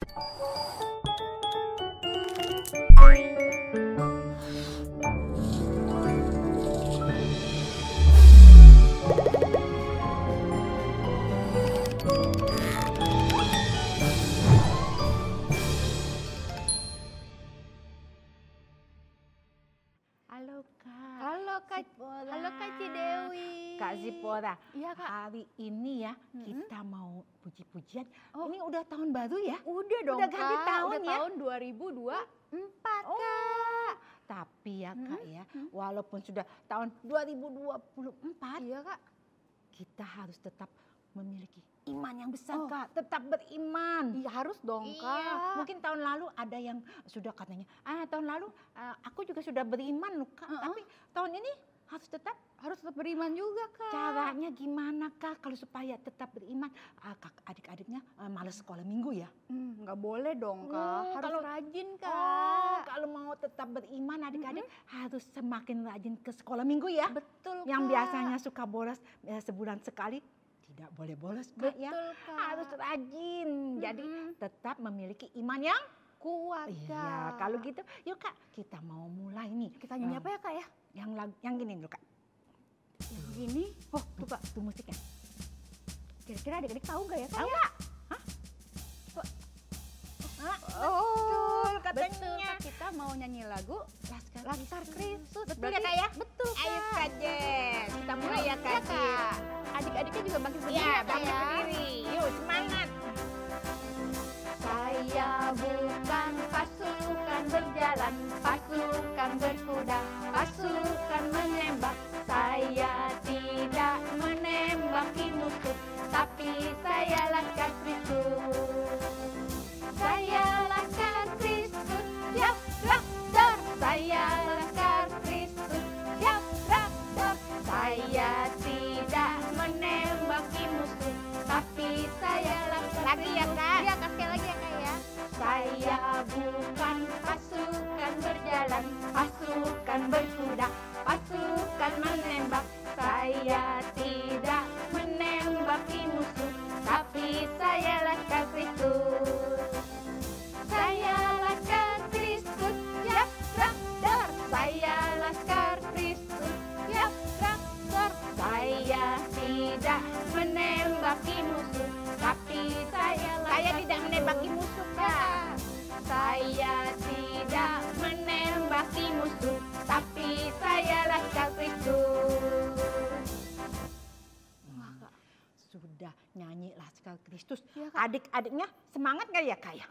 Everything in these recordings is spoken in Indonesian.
Halo Kak. Halo Kak, Zipora. halo Kak Cidewi. Kak Zipora, Iya Kak. hari ini ya kita mau puji-pujian. Oh. Ini udah tahun baru ya? Udah dong Udah ganti Kak, tahun udah ya? tahun 2024 Oh. Kak. Tapi ya Kak ya, walaupun sudah tahun 2024, Iya Kak. kita harus tetap memiliki iman yang besar Oh. Kak. Tetap beriman. Iya harus dong Iya, Kak. mungkin tahun lalu ada yang sudah katanya, tahun lalu aku juga sudah beriman loh Kak. Tapi tahun ini harus tetap beriman juga Kak. caranya gimana Kak kalau supaya tetap beriman? Adik-adiknya malas sekolah minggu ya? Nggak boleh dong Kak, Oh, harus kalau- rajin Oh, Kak. kalau mau tetap beriman adik-adik harus semakin rajin ke sekolah minggu ya? Betul Yang Kak. biasanya suka bolos sebulan sekali, tidak boleh bolos Kak ya? Betul Kak. Harus rajin. Jadi tetap memiliki iman yang kuat Kak. iya. Kalau gitu, yuk Kak kita mau mulai nih. Kita nyanyi apa ya Kak ya? Yang gini dulu Kak. Yang gini. Oh, tuh Kak, tuh musiknya. Kira-kira adik-adik tahu nggak ya Kak? Tahu ya? nggak? Oh, betul katanya. betul Kak. Kita mau nyanyi lagu Laskar Kristus. Betul ya Berarti- Kak ya? Betul Kak. Ayo Kak Jess, kita mulai ya Kak. Iya, Kak. Adik-adiknya juga bangkit berdiri Iya, ya Kak bangkit ya. berdiri. Yuk semangat. Saya bukan pasukan berjalan, pasukan berkuda, pasukan menembak. Saya tidak menembaki musuh, tapi saya laskar Kristus. Saya laskar Kristus, siap raktor. Saya laskar Kristus, siap raktor. Saya tidak menembaki musuh, tapi saya laskar Lagi ya, Kristus. Kak? Iya, Kak, sekali lagi ya Kak ya. Saya bukan pasukan berjalan, pasukan berkuda, pasukan menembak. Saya tidak menembaki musuh, tapi saya laskar Kristus. Saya laskar Kristus, siap raktor. Saya laskar Kristus, siap raktor. Saya tidak menembaki musuh, tapi saya tidak menembaki musuh Kak. Saya tidak menembaki musuh, tapi saya laskar Kristus. Wah, Kak. Sudah nyanyi Laskar Kristus. Iya, Kak. Adik-adiknya semangat nggak ya Kak ya?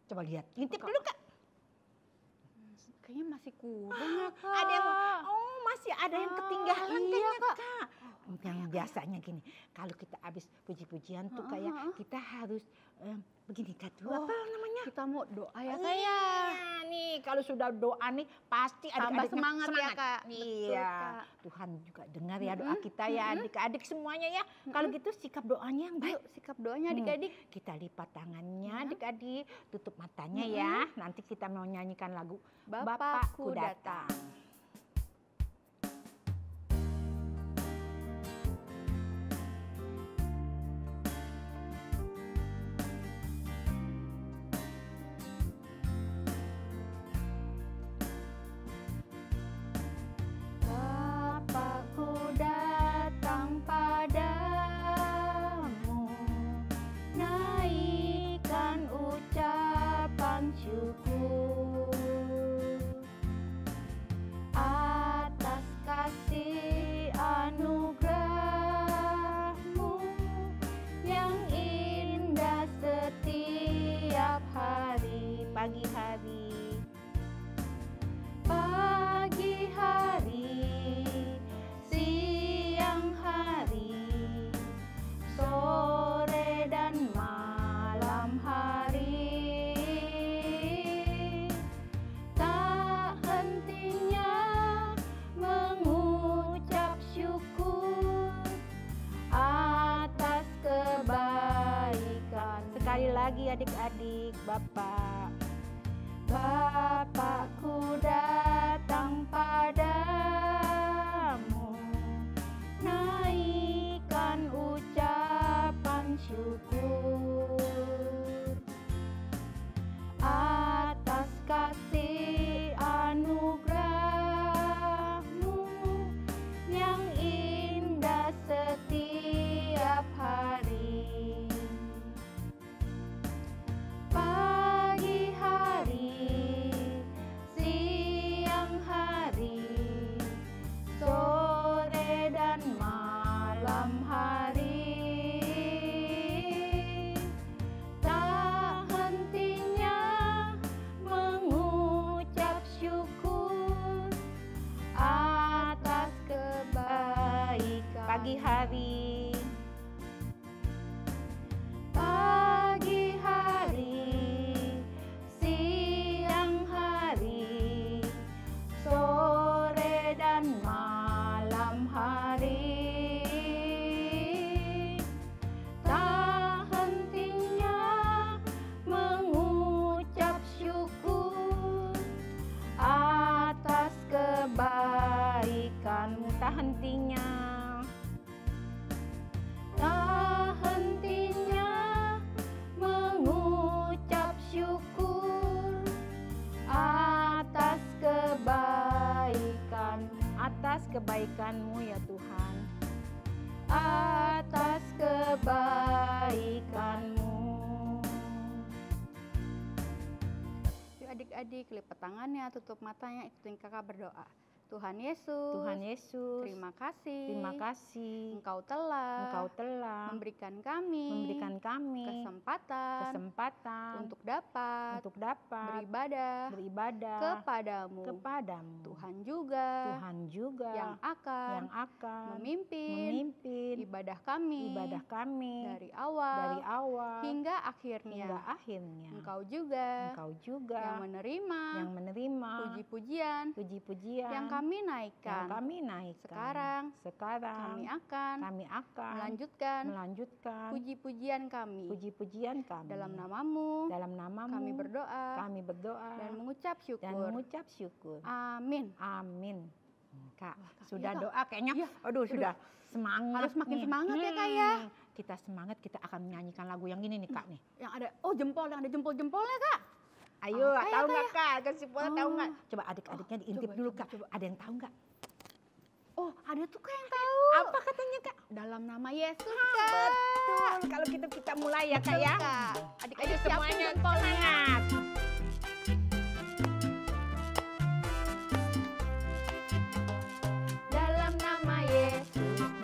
Coba lihat, ngintip Kak. dulu Kak. Kayaknya masih kurang ya, Kak. Ada yang, masih ada yang ketinggalan Iya, kayaknya Kak. Kak. Yang biasanya gini, kalau kita habis puji-pujian tuh kayak kita harus begini Kak tuh, apa namanya? Kita mau doa ya Kak ya. Iya, nih kalau sudah doa nih pasti Tambah adik-adiknya semangat ya, Kak. Betul, Iya, Kak. Tuhan juga dengar ya doa kita ya adik-adik semuanya ya. Kalau gitu sikap doanya yang baik. Ayo sikap doanya adik-adik. Kita lipat tangannya adik-adik, tutup matanya ya. Nanti kita mau nyanyikan lagu Bapakku Bapakku Datang. Bapakku datang padamu, naikkan ucapan syukur atas kasih anugerahmu yang indah setiap hari. Pagi hari. Pagi hari, siang hari, sore dan malam hari, tak hentinya mengucap syukur atas kebaikan. Sekali lagi adik-adik, Bapak. Bapakku datang padamu, naikkan ucapan syukur kebaikan-Mu ya Tuhan. Atas kebaikan-Mu. Yuk adik-adik, lipat tangannya, tutup matanya, ikutin kakak berdoa. Tuhan Yesus, Tuhan Yesus, terima kasih. terima kasih. Engkau telah memberikan kami kesempatan untuk dapat beribadah kepadamu. Tuhan juga yang akan memimpin ibadah kami dari awal hingga akhirnya. Engkau juga yang menerima puji-pujian yang kami naikkan. Sekarang kami akan melanjutkan puji-pujian kami. Dalam namamu kami berdoa dan mengucap syukur. Amin. Kak, Wah, Kak, sudah iya, Kak. doa kayaknya. Iya. Sudah semangat. Harus makin nih. semangat ya, Kak, ya. Kita semangat, kita akan menyanyikan lagu yang ini nih, Kak nih. Yang ada yang ada jempol-jempolnya, Kak. Ayo, Apa ya, tahu Kak, nggak ya? Kak? Kasih pola tahu nggak? Oh. Coba adik-adiknya diintip coba, dulu, coba, Kak. coba. Ada yang tahu nggak? Oh, ada tuh Kak yang tahu. Apa katanya, Kak? Dalam nama Yesus, Kak. Betul. Kalau gitu kita mulai ya, Kak ya. Kak. Adik-adik Ayo siapin semuanya jempolnya. semangat.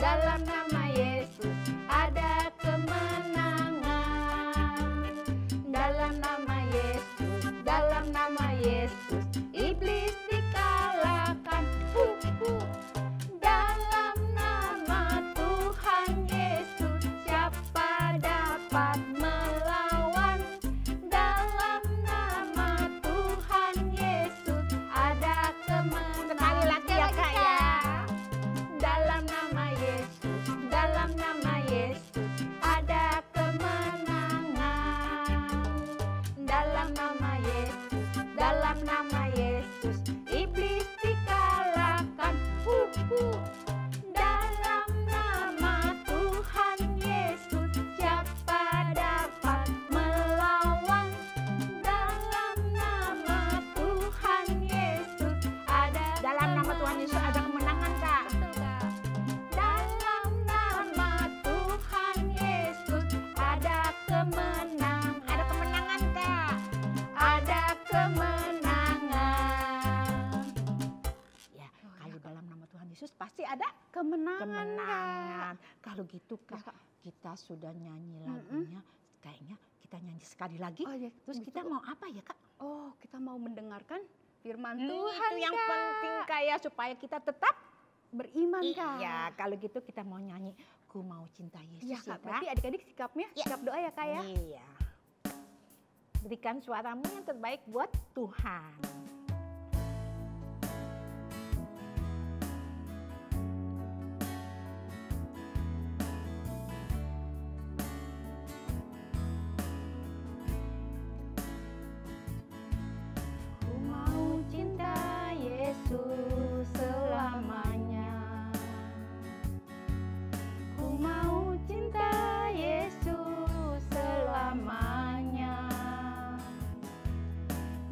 Dalam nama Yesus ada kemenangan. Dalam nama Yesus iblis dikalahkan. Dalam nama Tuhan Yesus siapa dapat melawan? Dalam nama Tuhan Yesus ada kemenangan. Sekali lagi ya, Kak ya. Dalam nama Yesus ada kemenangan. Dalam nama Yesus iblis dikalahkan. Dalam nama Tuhan Yesus siapa dapat melawan? Dalam nama Tuhan Yesus ada Dalam nama Tuhan Yesus ada kemenangan, Kak. Betul, Kak. Dalam nama Tuhan Yesus ada kemenangan. Ada kemenangan, Kak. Ada kemenangan. Ya, kalau dalam nama Tuhan Yesus pasti ada Kemenangan. kemenangan. Kalau gitu, Ya, Kak, Kak. kita sudah nyanyi lagunya. Kayaknya kita nyanyi sekali lagi. Oh, ya. Terus kita mau apa ya, Kak? Oh, kita mau mendengarkan firman Tuhan Tuhan, itu yang Kak. penting, Kak, ya, supaya kita tetap Beriman, Kak. Iya, kalau gitu kita mau nyanyi Ku Mau Cinta Yesus Iya, ya, Kak. Kak. Berarti adik-adik sikapnya Ya. sikap doa ya, Kak ya. Iya. Berikan suaramu yang terbaik buat Tuhan. Ku mau cinta Yesus selamanya. Ku mau cinta Yesus selamanya.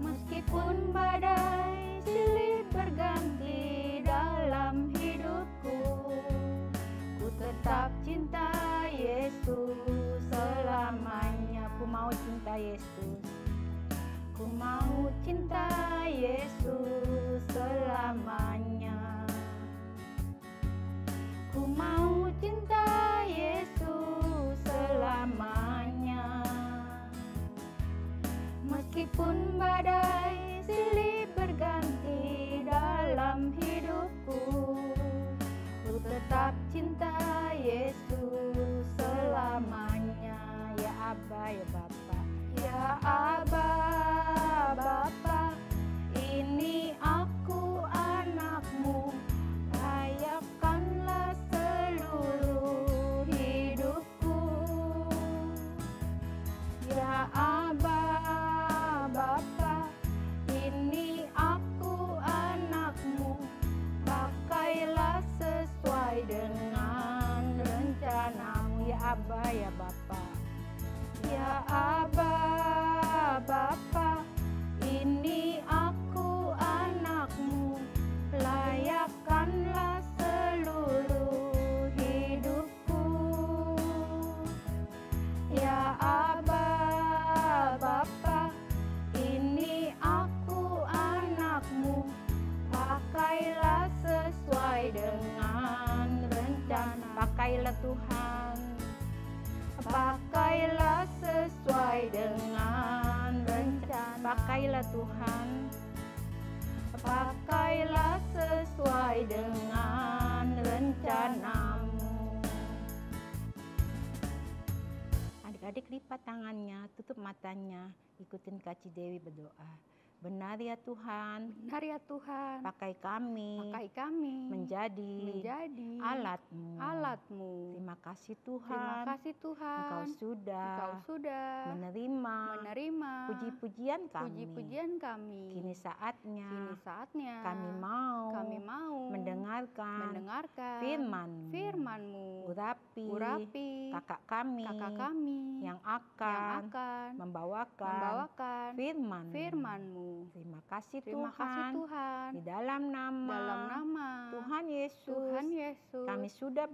Meskipun badai silih berganti dalam hidupku, ku tetap cinta Yesus selamanya. Ku mau cinta Yesus. Ku mau cinta Yesus selamanya. Ku mau cinta Yesus selamanya. Meskipun badai silih berganti dalam hidupku, ku tetap cinta Yesus selamanya. Ya Abba, ya Bapa. Ya Aba, Bapa, ini aku anakmu, layakkanlah seluruh hidupku. Ya Aba, Bapa, ini aku anakmu, pakailah sesuai dengan rencanamu. Ya Abba, ya Bapa. Ya Aba, Bapa, ini aku anakmu, layakkanlah seluruh Pakailah Tuhan, pakailah sesuai dengan rencanamu. Adik-adik lipat tangannya, tutup matanya, ikutin Kak Cidewi berdoa. Benar ya Tuhan, Benar ya Tuhan, pakai kami menjadi alat-Mu. Terima kasih Tuhan, Engkau sudah menerima puji-pujian kami. Kini saatnya kami mau mendengarkan firman-Mu. Urapi kakak kami yang akan membawakan firman-Mu. Terima kasih Tuhan. Di dalam nama Tuhan Yesus, kami sudah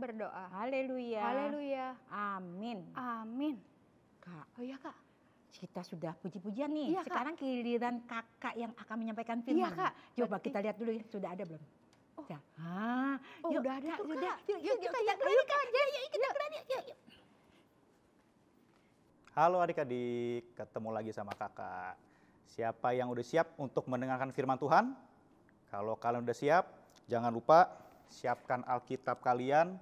berdoa. Haleluya. Amin. Kak, Oh ya Kak. kita sudah puji-pujian nih. Iya, Kak. Sekarang giliran kakak yang akan menyampaikan firman. Iya, Kak. Coba kita lihat dulu ya, sudah ada belum? Oh. Yuk, Udah ada Kak, tuh, sudah. Kak. Yuk, kita yang berani, Kak. Yuk, kita berani. Yuk. Halo adik-adik, ketemu lagi sama kakak. Siapa yang udah siap untuk mendengarkan firman Tuhan? Kalau kalian udah siap, jangan lupa siapkan Alkitab kalian.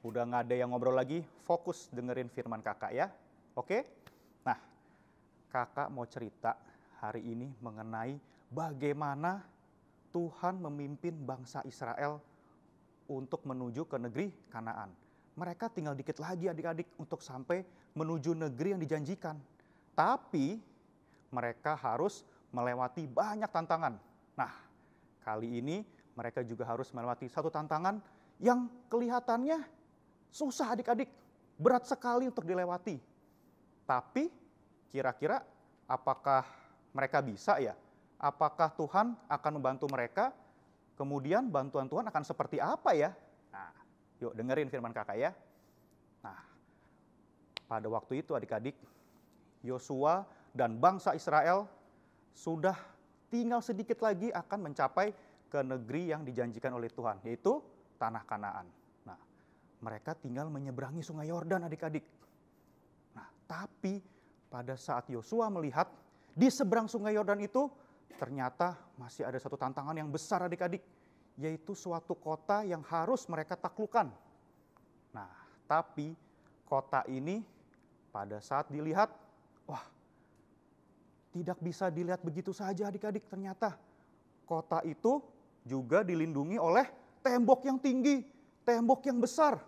Udah nggak ada yang ngobrol lagi, fokus dengerin firman kakak ya. Oke? Nah, kakak mau cerita hari ini mengenai bagaimana Tuhan memimpin bangsa Israel untuk menuju ke negeri Kanaan. Mereka tinggal dikit lagi adik-adik untuk sampai menuju negeri yang dijanjikan. Tapi mereka harus melewati banyak tantangan. Nah, kali ini mereka juga harus melewati satu tantangan yang kelihatannya susah adik-adik, berat sekali untuk dilewati. Tapi kira-kira apakah mereka bisa ya? Apakah Tuhan akan membantu mereka? Kemudian bantuan Tuhan akan seperti apa ya? Nah, yuk dengerin firman kakak ya. Nah, pada waktu itu adik-adik, Yosua dan bangsa Israel sudah tinggal sedikit lagi akan mencapai ke negeri yang dijanjikan oleh Tuhan, yaitu Tanah Kanaan. Nah, mereka tinggal menyeberangi sungai Yordan adik-adik. Nah, tapi pada saat Yosua melihat di seberang sungai Yordan itu ternyata masih ada satu tantangan yang besar adik-adik, yaitu suatu kota yang harus mereka taklukkan. Nah, tapi kota ini pada saat dilihat, wah, tidak bisa dilihat begitu saja adik-adik. Ternyata kota itu juga dilindungi oleh tembok yang tinggi, tembok yang besar.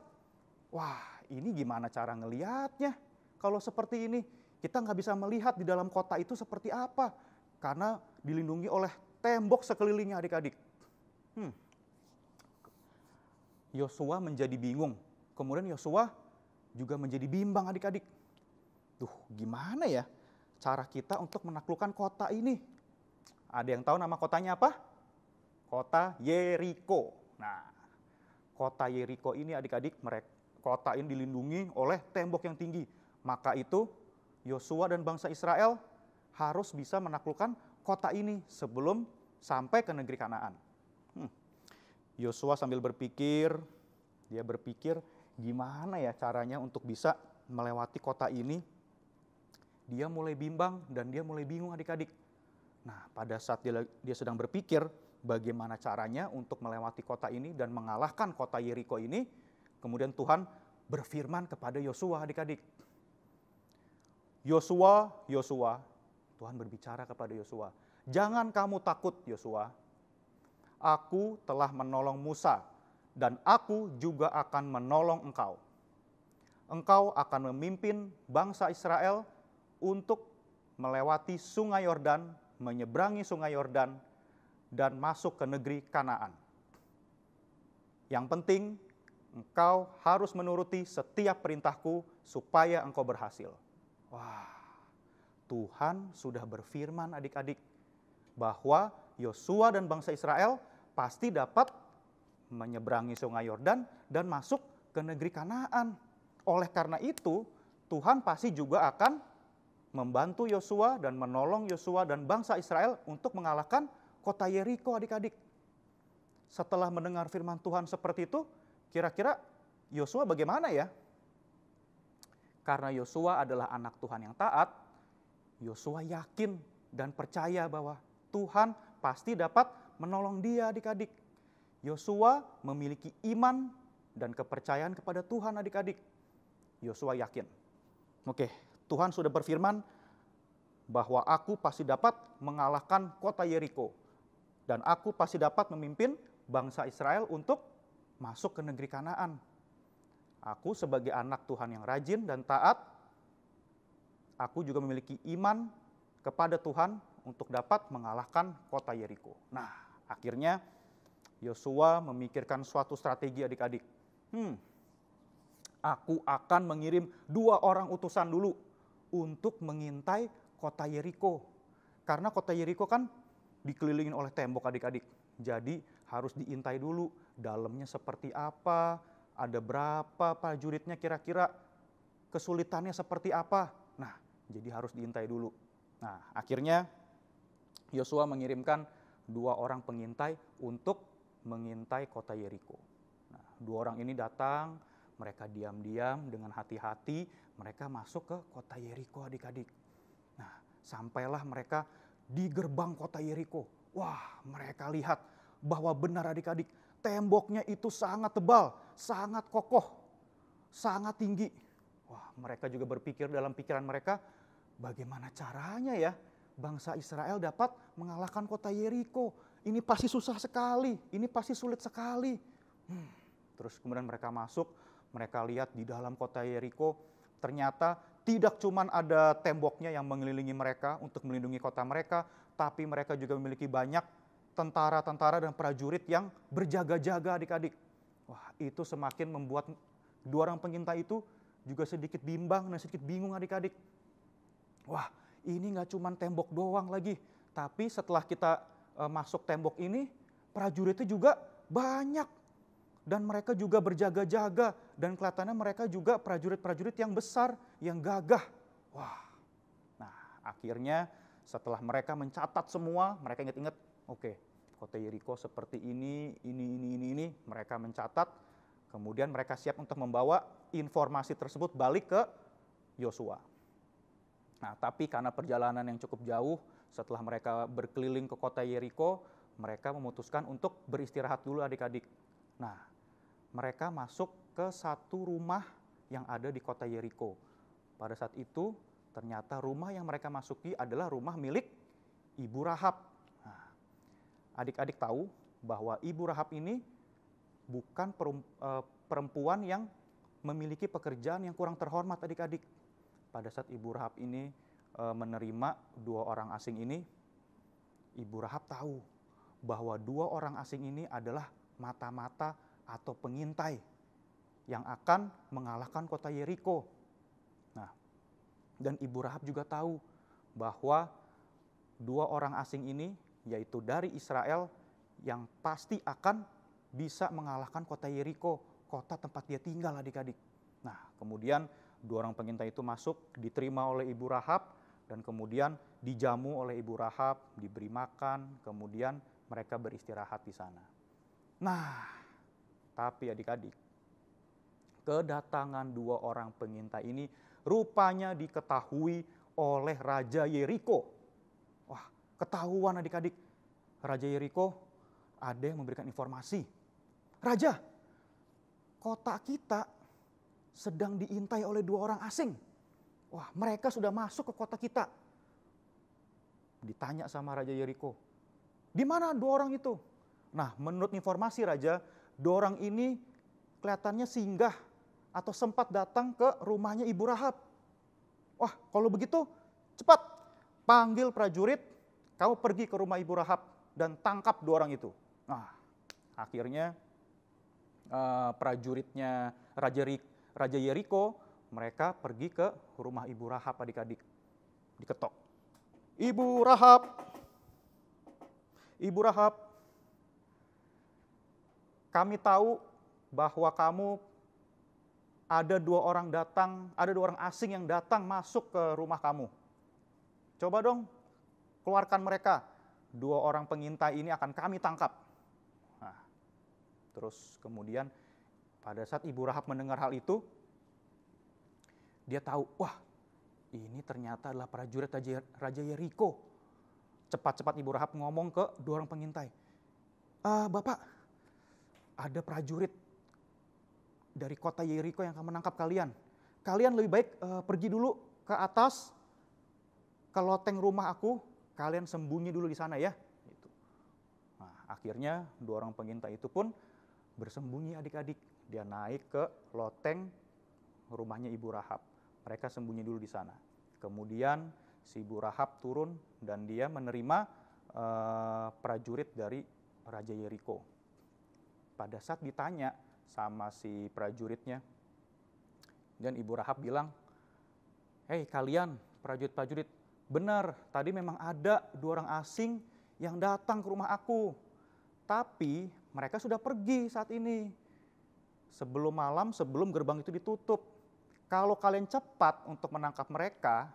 Wah, ini gimana cara ngelihatnya? Kalau seperti ini, kita nggak bisa melihat di dalam kota itu seperti apa. Karena dilindungi oleh tembok sekelilingnya adik-adik. Yosua menjadi bingung. Kemudian Yosua juga menjadi bimbang adik-adik. Duh, gimana ya cara kita untuk menaklukkan kota ini? Ada yang tahu nama kotanya apa? Kota Yeriko. Nah, kota Yeriko ini adik-adik, kota ini dilindungi oleh tembok yang tinggi. Maka itu Yosua dan bangsa Israel harus bisa menaklukkan kota ini sebelum sampai ke negeri Kanaan. Yosua sambil berpikir, dia berpikir gimana ya caranya untuk bisa melewati kota ini. Dia mulai bimbang dan dia mulai bingung adik-adik. Nah, pada saat dia sedang berpikir bagaimana caranya untuk melewati kota ini dan mengalahkan kota Yeriko ini, kemudian Tuhan berfirman kepada Yosua adik-adik. Yosua, Tuhan berbicara kepada Yosua. Jangan kamu takut Yosua, aku telah menolong Musa dan aku juga akan menolong engkau. Engkau akan memimpin bangsa Israel untuk melewati sungai Yordan, menyeberangi sungai Yordan, dan masuk ke negeri Kanaan. Yang penting, engkau harus menuruti setiap perintahku supaya engkau berhasil. Wah, Tuhan sudah berfirman adik-adik bahwa Yosua dan bangsa Israel pasti dapat menyeberangi sungai Yordan dan masuk ke negeri Kanaan. Oleh karena itu, Tuhan pasti juga akan membantu Yosua dan menolong Yosua dan bangsa Israel untuk mengalahkan kota Yeriko adik-adik. Setelah mendengar firman Tuhan seperti itu, kira-kira Yosua bagaimana ya? Karena Yosua adalah anak Tuhan yang taat, Yosua yakin dan percaya bahwa Tuhan pasti dapat menolong dia adik-adik. Yosua memiliki iman dan kepercayaan kepada Tuhan adik-adik. Yosua yakin. Oke, Tuhan sudah berfirman bahwa aku pasti dapat mengalahkan kota Yeriko. Dan aku pasti dapat memimpin bangsa Israel untuk masuk ke negeri Kanaan. Aku sebagai anak Tuhan yang rajin dan taat, aku juga memiliki iman kepada Tuhan untuk dapat mengalahkan kota Yeriko. Nah, akhirnya Yosua memikirkan suatu strategi adik-adik. Aku akan mengirim 2 orang utusan dulu untuk mengintai kota Yeriko. Karena kota Yeriko kan dikelilingin oleh tembok adik-adik. Jadi harus diintai dulu dalamnya seperti apa, ada berapa prajuritnya kira-kira, kesulitannya seperti apa. Nah, jadi harus diintai dulu. Nah, akhirnya Yosua mengirimkan 2 orang pengintai untuk mengintai kota Yeriko. Nah, 2 orang ini datang, mereka diam-diam dengan hati-hati, mereka masuk ke kota Yeriko adik-adik. Nah, sampailah mereka di gerbang kota Yeriko. Wah, mereka lihat bahwa benar adik-adik, temboknya itu sangat tebal, sangat kokoh, sangat tinggi. Wah, mereka juga berpikir dalam pikiran mereka, bagaimana caranya ya bangsa Israel dapat mengalahkan kota Yeriko. Ini pasti susah sekali, ini pasti sulit sekali. Terus kemudian mereka masuk, mereka lihat di dalam kota Yeriko, ternyata tidak cuma ada temboknya yang mengelilingi mereka untuk melindungi kota mereka, tapi mereka juga memiliki banyak tentara-tentara dan prajurit yang berjaga-jaga adik-adik. Wah, itu semakin membuat 2 orang pengintai itu juga sedikit bimbang dan sedikit bingung adik-adik. Wah, ini gak cuma tembok doang lagi, tapi setelah kita masuk tembok ini, prajuritnya juga banyak. Dan mereka juga berjaga-jaga, dan kelihatannya mereka juga prajurit-prajurit yang besar, yang gagah. Wah, nah akhirnya setelah mereka mencatat semua, mereka ingat-ingat, oke, kota Yeriko seperti ini. Mereka mencatat, kemudian mereka siap untuk membawa informasi tersebut balik ke Yosua. Nah, tapi karena perjalanan yang cukup jauh, setelah mereka berkeliling ke kota Yeriko, mereka memutuskan untuk beristirahat dulu adik-adik. Nah, mereka masuk ke satu rumah yang ada di kota Yeriko. Pada saat itu, ternyata rumah yang mereka masuki adalah rumah milik Ibu Rahab. Nah, adik-adik tahu bahwa Ibu Rahab ini bukan perempuan yang memiliki pekerjaan yang kurang terhormat adik-adik. Pada saat Ibu Rahab ini menerima 2 orang asing ini, Ibu Rahab tahu bahwa 2 orang asing ini adalah mata-mata atau pengintai yang akan mengalahkan kota Yeriko. Nah, dan Ibu Rahab juga tahu bahwa 2 orang asing ini, yaitu dari Israel, yang pasti akan bisa mengalahkan kota Yeriko, kota tempat dia tinggal adik-adik. Nah, kemudian 2 orang pengintai itu masuk, diterima oleh Ibu Rahab, dan kemudian dijamu oleh Ibu Rahab, diberi makan, kemudian mereka beristirahat di sana. Nah, tapi adik-adik, kedatangan 2 orang pengintai ini rupanya diketahui oleh Raja Yeriko. Wah, ketahuan adik-adik. Raja Yeriko ada yang memberikan informasi. Raja, kota kita sedang diintai oleh 2 orang asing. Wah, mereka sudah masuk ke kota kita. Ditanya sama Raja Yeriko, di mana 2 orang itu? Nah, menurut informasi Raja, 2 orang ini kelihatannya singgah atau sempat datang ke rumahnya Ibu Rahab. Wah, kalau begitu cepat panggil prajurit, kamu pergi ke rumah Ibu Rahab dan tangkap 2 orang itu. Nah, akhirnya prajuritnya Raja Yeriko, mereka pergi ke rumah Ibu Rahab adik-adik. Diketok. Ibu Rahab, Ibu Rahab, kami tahu bahwa kamu ada 2 orang datang, ada 2 orang asing yang datang masuk ke rumah kamu. Coba dong keluarkan mereka. 2 orang pengintai ini akan kami tangkap. Nah, terus kemudian pada saat Ibu Rahab mendengar hal itu, dia tahu, wah, ini ternyata adalah prajurit Raja Yeriko. Cepat-cepat Ibu Rahab ngomong ke dua orang pengintai. Bapak, ada prajurit dari kota Yeriko yang akan menangkap kalian. Kalian lebih baik pergi dulu ke atas, ke loteng rumah aku, kalian sembunyi dulu di sana ya. Gitu. Nah, akhirnya dua orang pengintai itu pun bersembunyi adik-adik. Dia naik ke loteng rumahnya Ibu Rahab. Mereka sembunyi dulu di sana. Kemudian si Ibu Rahab turun dan dia menerima prajurit dari Raja Yeriko. Pada saat ditanya sama si prajuritnya, dan Ibu Rahab bilang, "Hei kalian prajurit-prajurit, benar tadi memang ada dua orang asing yang datang ke rumah aku. Tapi mereka sudah pergi saat ini. Sebelum malam, sebelum gerbang itu ditutup. Kalau kalian cepat untuk menangkap mereka,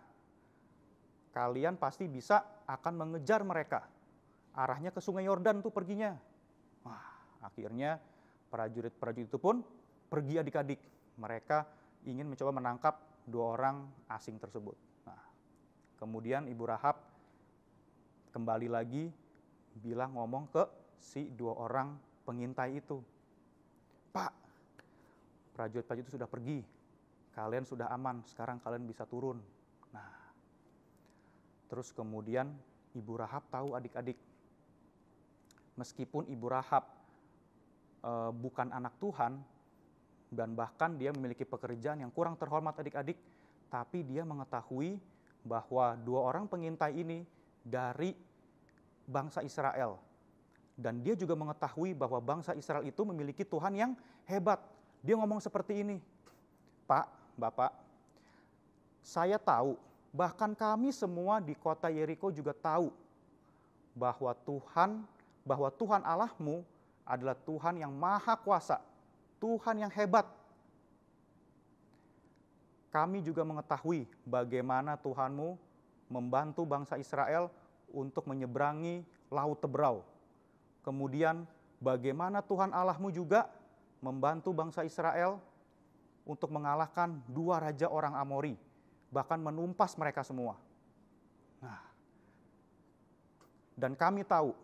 kalian pasti bisa akan mengejar mereka. Arahnya ke Sungai Yordan tuh perginya." Wah, akhirnya prajurit-prajurit itu pun pergi adik-adik. Mereka ingin mencoba menangkap dua orang asing tersebut. Nah, kemudian Ibu Rahab kembali lagi ngomong ke si dua orang pengintai itu. "Pak, prajurit-prajurit itu sudah pergi. Kalian sudah aman, sekarang kalian bisa turun." Nah, terus kemudian Ibu Rahab tahu adik-adik, meskipun Ibu Rahab bukan anak Tuhan, dan bahkan dia memiliki pekerjaan yang kurang terhormat adik-adik, tapi dia mengetahui bahwa dua orang pengintai ini dari bangsa Israel. Dan dia juga mengetahui bahwa bangsa Israel itu memiliki Tuhan yang hebat. Dia ngomong seperti ini, "Pak, Bapak, saya tahu, bahkan kami semua di kota Yeriko juga tahu bahwa Tuhan Allahmu adalah Tuhan yang maha kuasa, Tuhan yang hebat. Kami juga mengetahui bagaimana Tuhanmu membantu bangsa Israel untuk menyeberangi Laut Teberau. Kemudian bagaimana Tuhan Allahmu juga membantu bangsa Israel untuk mengalahkan dua raja orang Amori, bahkan menumpas mereka semua. Nah, dan kami tahu,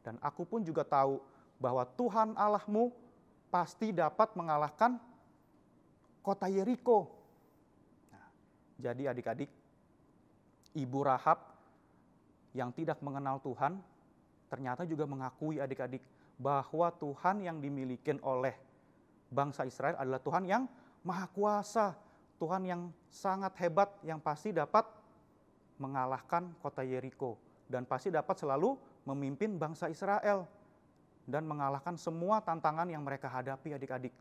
dan aku pun juga tahu bahwa Tuhan Allahmu pasti dapat mengalahkan kota Yeriko." Nah, jadi adik-adik, Ibu Rahab yang tidak mengenal Tuhan ternyata juga mengakui adik-adik bahwa Tuhan yang dimiliki oleh bangsa Israel adalah Tuhan yang maha kuasa, Tuhan yang sangat hebat, yang pasti dapat mengalahkan kota Yeriko dan pasti dapat selalu memimpin bangsa Israel dan mengalahkan semua tantangan yang mereka hadapi adik-adik.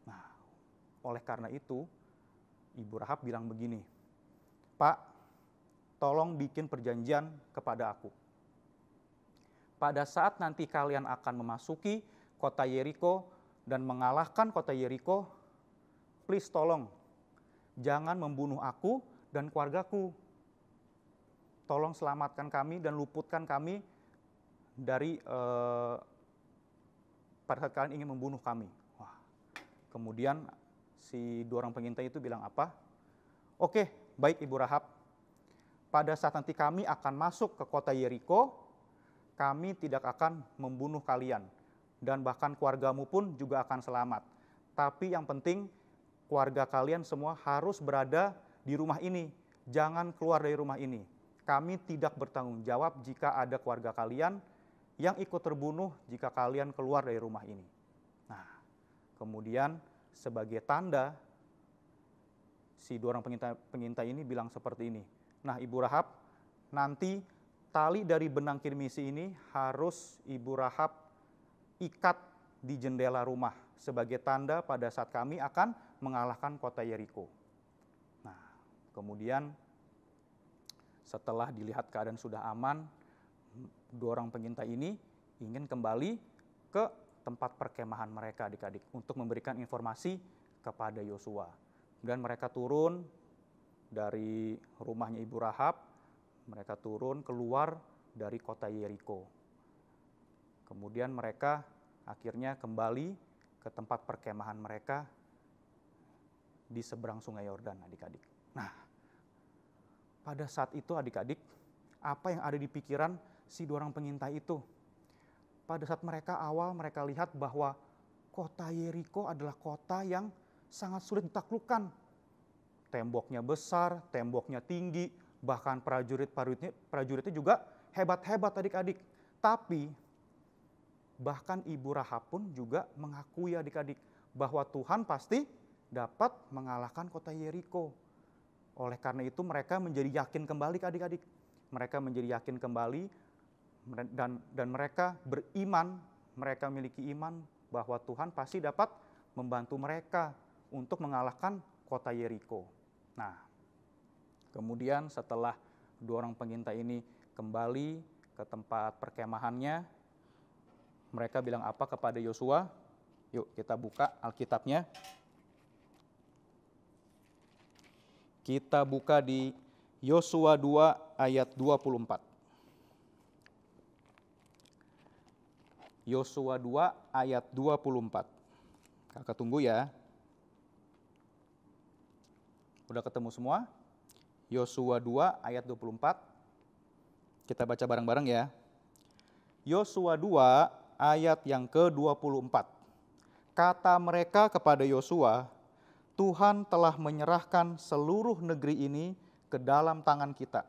Nah, oleh karena itu Ibu Rahab bilang begini, "Pak, tolong bikin perjanjian kepada aku. Pada saat nanti kalian akan memasuki kota Yeriko dan mengalahkan kota Yeriko, please tolong jangan membunuh aku dan keluargaku. Tolong selamatkan kami dan luputkan kami dari pada saat kalian ingin membunuh kami." Wah, kemudian si dua orang pengintai itu bilang apa? "Oke, baik Ibu Rahab. Pada saat nanti kami akan masuk ke kota Yeriko, kami tidak akan membunuh kalian. Dan bahkan keluargamu pun juga akan selamat. Tapi yang penting keluarga kalian semua harus berada di rumah ini. Jangan keluar dari rumah ini. Kami tidak bertanggung jawab jika ada keluarga kalian yang ikut terbunuh jika kalian keluar dari rumah ini." Nah, kemudian sebagai tanda, si dua orang pengintai ini bilang seperti ini, "Nah Ibu Rahab, nanti tali dari benang kirmisi ini harus Ibu Rahab ikat di jendela rumah sebagai tanda pada saat kami akan mengalahkan kota Yeriko." Nah, kemudian setelah dilihat keadaan sudah aman, dua orang pengintai ini ingin kembali ke tempat perkemahan mereka adik-adik untuk memberikan informasi kepada Yosua. Dan mereka turun dari rumahnya Ibu Rahab, mereka turun keluar dari kota Yeriko. Kemudian mereka akhirnya kembali ke tempat perkemahan mereka di seberang Sungai Yordan adik-adik. Nah, pada saat itu adik-adik, apa yang ada di pikiran si 2 orang pengintai itu? Pada saat mereka lihat bahwa kota Yeriko adalah kota yang sangat sulit ditaklukkan. Temboknya besar, temboknya tinggi, bahkan prajuritnya juga hebat-hebat adik-adik. Tapi bahkan Ibu Rahab pun juga mengakui adik-adik bahwa Tuhan pasti dapat mengalahkan kota Yeriko. Oleh karena itu mereka menjadi yakin kembali adik-adik. Mereka menjadi yakin kembali dan mereka beriman, mereka memiliki iman bahwa Tuhan pasti dapat membantu mereka untuk mengalahkan kota Yeriko. Nah, kemudian setelah 2 orang pengintai ini kembali ke tempat perkemahannya, mereka bilang apa kepada Yosua? Yuk kita buka Alkitabnya. Kita buka di Yosua 2 ayat 24. Yosua 2 ayat 24. Kakak tunggu ya. Udah ketemu semua? Yosua 2 ayat 24. Kita baca bareng-bareng ya. Yosua 2 ayat yang ke-24. Kata mereka kepada Yosua, Tuhan telah menyerahkan seluruh negeri ini ke dalam tangan kita.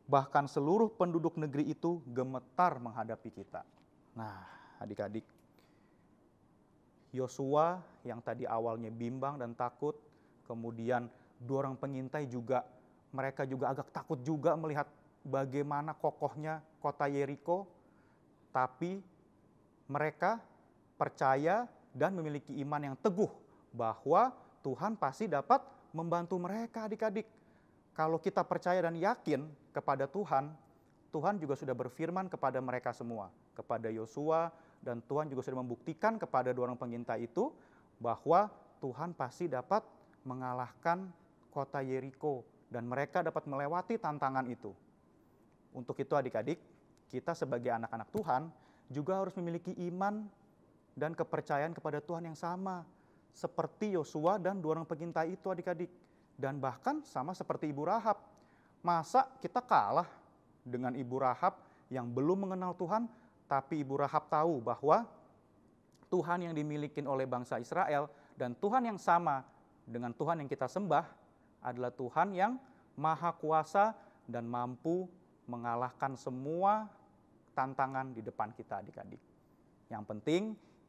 Bahkan seluruh penduduk negeri itu gemetar menghadapi kita. Nah, adik-adik, Yosua yang tadi awalnya bimbang dan takut, kemudian 2 orang pengintai juga, mereka juga agak takut juga melihat bagaimana kokohnya kota Yeriko, tapi mereka percaya dan memiliki iman yang teguh bahwa Tuhan pasti dapat membantu mereka adik-adik. Kalau kita percaya dan yakin kepada Tuhan, Tuhan juga sudah berfirman kepada mereka semua, kepada Yosua, dan Tuhan juga sudah membuktikan kepada 2 orang pengintai itu bahwa Tuhan pasti dapat mengalahkan kota Yeriko dan mereka dapat melewati tantangan itu. Untuk itu adik-adik, kita sebagai anak-anak Tuhan juga harus memiliki iman dan kepercayaan kepada Tuhan yang sama. Seperti Yosua dan 2 orang pengintai itu adik-adik. Dan bahkan sama seperti Ibu Rahab. Masa kita kalah dengan Ibu Rahab yang belum mengenal Tuhan, tapi Ibu Rahab tahu bahwa Tuhan yang dimiliki oleh bangsa Israel dan Tuhan yang sama dengan Tuhan yang kita sembah adalah Tuhan yang maha kuasa dan mampu mengalahkan semua tantangan di depan kita adik-adik. Yang penting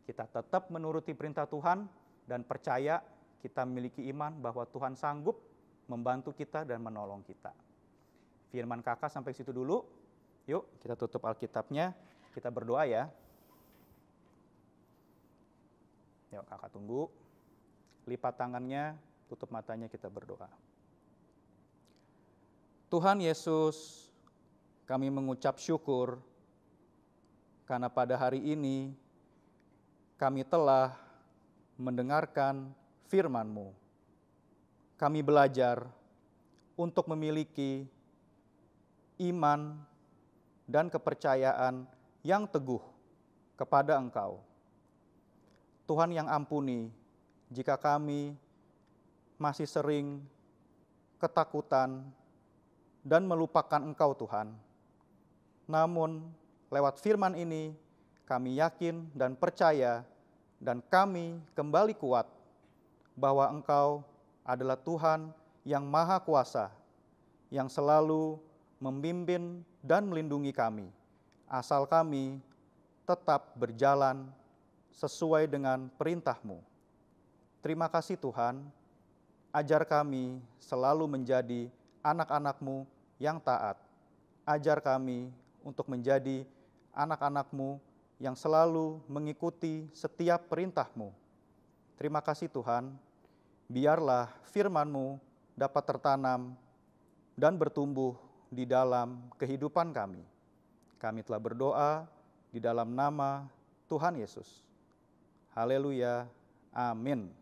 kita tetap menuruti perintah Tuhan dan percaya kita memiliki iman bahwa Tuhan sanggup membantu kita dan menolong kita. Firman kakak sampai situ dulu. Yuk kita tutup Alkitabnya, kita berdoa ya. Yuk kakak tunggu. Lipat tangannya, tutup matanya, kita berdoa. Tuhan Yesus, kami mengucap syukur karena pada hari ini kami telah mendengarkan firman-Mu. Kami belajar untuk memiliki iman dan kepercayaan yang teguh kepada Engkau. Tuhan yang ampuni jika kami masih sering ketakutan dan melupakan Engkau Tuhan. Namun lewat firman ini kami yakin dan percaya dan kami kembali kuat bahwa Engkau adalah Tuhan yang maha kuasa, yang selalu membimbing dan melindungi kami, asal kami tetap berjalan sesuai dengan perintah-Mu. Terima kasih Tuhan, ajar kami selalu menjadi anak-anak-Mu yang taat. Ajar kami untuk menjadi anak-anak-Mu yang selalu mengikuti setiap perintah-Mu. Terima kasih Tuhan, biarlah firman-Mu dapat tertanam dan bertumbuh di dalam kehidupan kami. Kami telah berdoa di dalam nama Tuhan Yesus. Haleluya, amin.